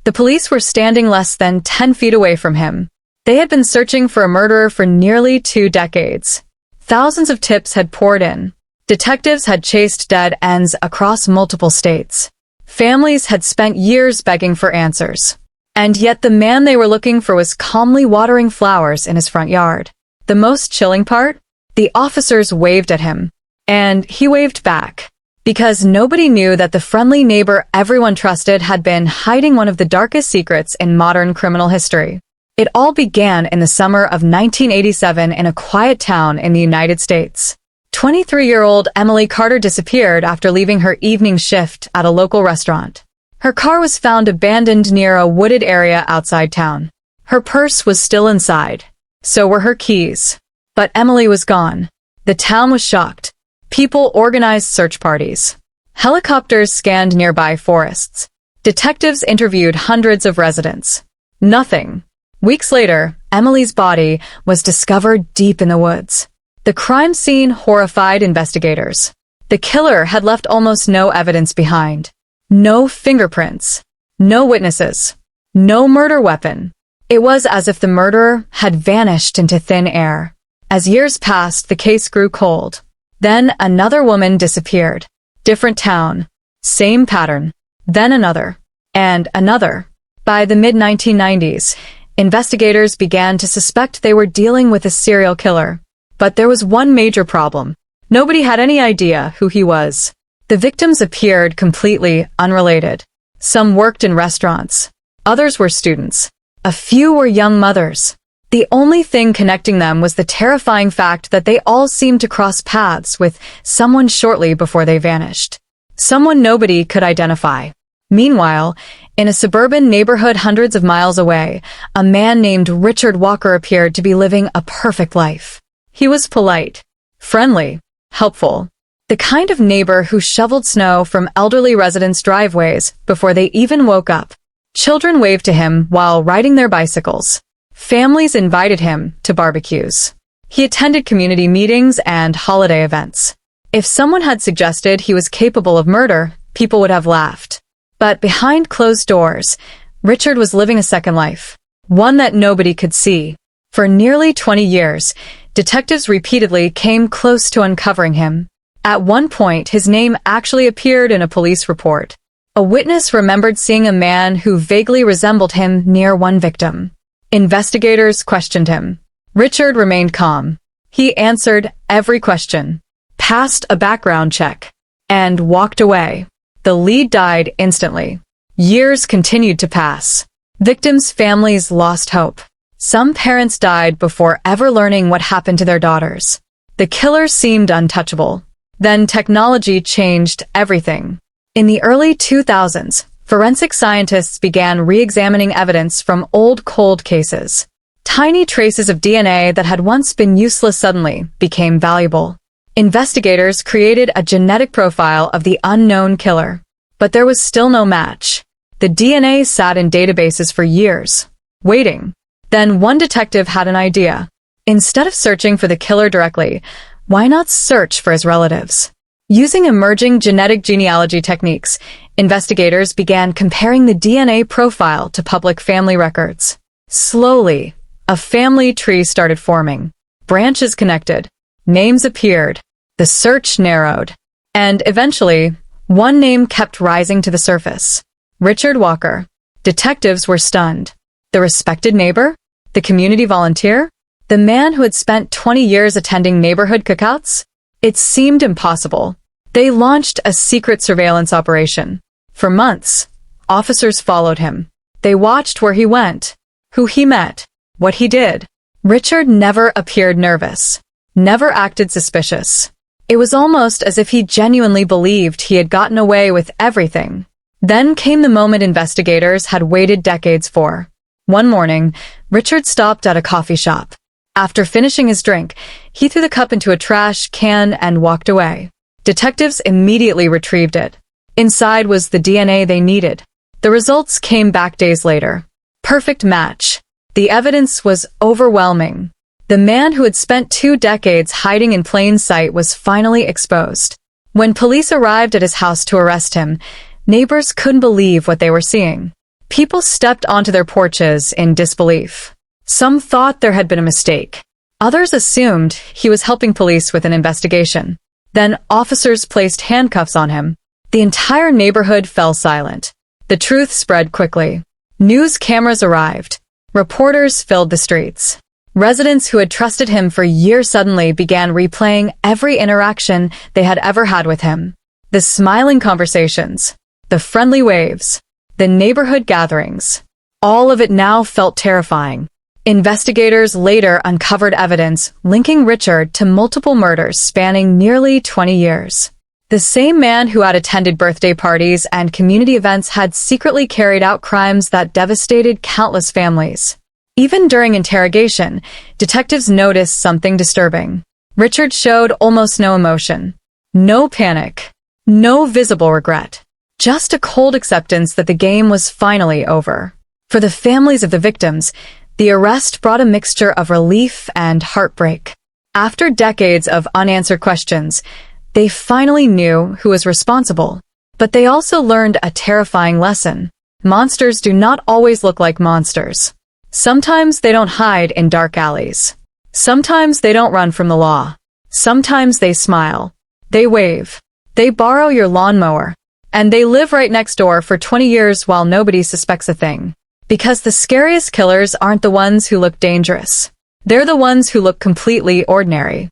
The police were standing less than 10 feet away from him. They had been searching for a murderer for nearly 2 decades. Thousands of tips had poured in. Detectives had chased dead ends across multiple states. Families had spent years begging for answers. And yet the man they were looking for was calmly watering flowers in his front yard. The most chilling part? The officers waved at him. And he waved back. Because nobody knew that the friendly neighbor everyone trusted had been hiding one of the darkest secrets in modern criminal history. It all began in the summer of 1987 in a quiet town in the United States. 23-year-old Emily Carter disappeared after leaving her evening shift at a local restaurant. Her car was found abandoned near a wooded area outside town. Her purse was still inside. So were her keys. But Emily was gone. The town was shocked. People organized search parties. Helicopters scanned nearby forests. Detectives interviewed hundreds of residents. Nothing. Weeks later, Emily's body was discovered deep in the woods. The crime scene horrified investigators. The killer had left almost no evidence behind. No fingerprints. No witnesses. No murder weapon. It was as if the murderer had vanished into thin air. As years passed, the case grew cold. Then another woman disappeared. Different town. Same pattern. Then another. And another. By the mid-1990s, investigators began to suspect they were dealing with a serial killer. But there was one major problem. Nobody had any idea who he was. The victims appeared completely unrelated. Some worked in restaurants. Others were students. A few were young mothers. The only thing connecting them was the terrifying fact that they all seemed to cross paths with someone shortly before they vanished. Someone nobody could identify. Meanwhile, in a suburban neighborhood hundreds of miles away, a man named Richard Walker appeared to be living a perfect life. He was polite, friendly, helpful. The kind of neighbor who shoveled snow from elderly residents' driveways before they even woke up. Children waved to him while riding their bicycles. Families invited him to barbecues. He attended community meetings and holiday events. If someone had suggested he was capable of murder, people would have laughed. But behind closed doors, Richard was living a second life. One that nobody could see. For nearly 20 years, detectives repeatedly came close to uncovering him. At one point, his name actually appeared in a police report. A witness remembered seeing a man who vaguely resembled him near one victim. Investigators questioned him. Richard remained calm. He answered every question, passed a background check, and walked away. The lead died instantly. Years continued to pass. Victims' families lost hope. Some parents died before ever learning what happened to their daughters. The killer seemed untouchable. Then technology changed everything. In the early 2000s, forensic scientists began re-examining evidence from old cold cases. Tiny traces of DNA that had once been useless suddenly became valuable. Investigators created a genetic profile of the unknown killer. But there was still no match. The DNA sat in databases for years, waiting. Then one detective had an idea. Instead of searching for the killer directly, why not search for his relatives? Using emerging genetic genealogy techniques, investigators began comparing the DNA profile to public family records. Slowly, a family tree started forming. Branches connected. Names appeared. The search narrowed. And eventually, one name kept rising to the surface. Richard Walker. Detectives were stunned. The respected neighbor? The community volunteer? The man who had spent 20 years attending neighborhood cookouts? It seemed impossible. They launched a secret surveillance operation. For months, officers followed him. They watched where he went, who he met, what he did. Richard never appeared nervous, never acted suspicious. It was almost as if he genuinely believed he had gotten away with everything. Then came the moment investigators had waited decades for. One morning, Richard stopped at a coffee shop. After finishing his drink, he threw the cup into a trash can and walked away. Detectives immediately retrieved it. Inside was the DNA they needed. The results came back days later. Perfect match. The evidence was overwhelming. The man who had spent 2 decades hiding in plain sight was finally exposed. When police arrived at his house to arrest him, neighbors couldn't believe what they were seeing. People stepped onto their porches in disbelief. Some thought there had been a mistake. Others assumed he was helping police with an investigation. Then officers placed handcuffs on him. The entire neighborhood fell silent. The truth spread quickly. News cameras arrived. Reporters filled the streets. Residents who had trusted him for years suddenly began replaying every interaction they had ever had with him. The smiling conversations, the friendly waves, the neighborhood gatherings. All of it now felt terrifying. Investigators later uncovered evidence linking Richard to multiple murders spanning nearly 20 years. The same man who had attended birthday parties and community events had secretly carried out crimes that devastated countless families. Even during interrogation, detectives noticed something disturbing. Richard showed almost no emotion, no panic, no visible regret, just a cold acceptance that the game was finally over. For the families of the victims, the arrest brought a mixture of relief and heartbreak. After decades of unanswered questions, they finally knew who was responsible. But they also learned a terrifying lesson. Monsters do not always look like monsters. Sometimes they don't hide in dark alleys. Sometimes they don't run from the law. Sometimes they smile. They wave. They borrow your lawnmower. And they live right next door for 20 years while nobody suspects a thing. Because the scariest killers aren't the ones who look dangerous. They're the ones who look completely ordinary.